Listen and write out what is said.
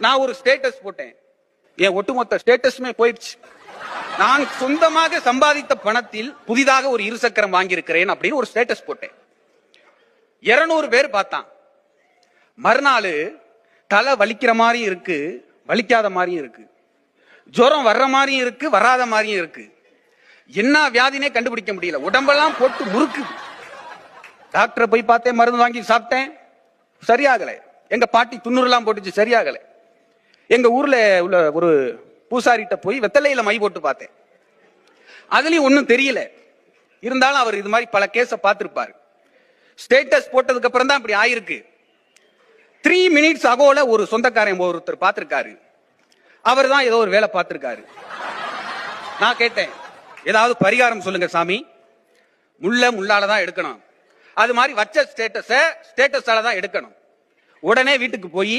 நான் ஒரு ஸ்டேட்டஸ் போட்டேன், என் ஒட்டுமொத்த ஸ்டேட்டஸுமே போயிடுச்சு. நான் சொந்தமாக சம்பாதித்த பணத்தில் புதிதாக ஒரு இருசக்கரம் வாங்கியிருக்கிறேன் அப்படின்னு ஒரு ஸ்டேட்டஸ் போட்டேன். 200 பேர் பார்த்தான். மறுநாள் தலை வலிக்கிற மாதிரி இருக்கு, வலிக்காத மாதிரியும் இருக்கு, ஜுரம் வர்ற மாதிரியும் இருக்கு, வராத மாதிரியும் இருக்கு. என்ன வியாதினே கண்டுபிடிக்க முடியல. உடம்பெல்லாம் போட்டு முறுக்குது. டாக்டரை போய் பார்த்தேன், மருந்து வாங்கி சாப்பிட்டேன், சரியாகல. எங்க பாட்டி துண்ணூறுலாம் போட்டுச்சு, சரியாகல. எங்க ஊர்ல உள்ள ஒரு பூசாரிட்ட போய் வெத்தலையில மை போட்டு பார்த்தேன், அதுலயும் ஒன்னும் தெரியல. இருந்தாலும் அவர் இது மாதிரி பல கேஸ பார்த்திருப்பாரு. ஸ்டேட்டஸ் போட்டதுக்கு அப்புறம் தான் இப்படி ஆயிருக்கு. 3 மினிட்ஸ் அகோல ஒரு சொந்தக்காரன் ஒருத்தர் பார்த்திருக்காரு. அவர் தான் ஏதோ ஒரு வேலை பார்த்திருக்காரு. நான் கேட்டேன், ஏதாவது பரிகாரம் சொல்லுங்க சாமி. முள்ளால தான் எடுக்கணும், அது மாதிரி வச்ச ஸ்டேட்டஸால தான் எடுக்கணும். உடனே வீட்டுக்கு போய்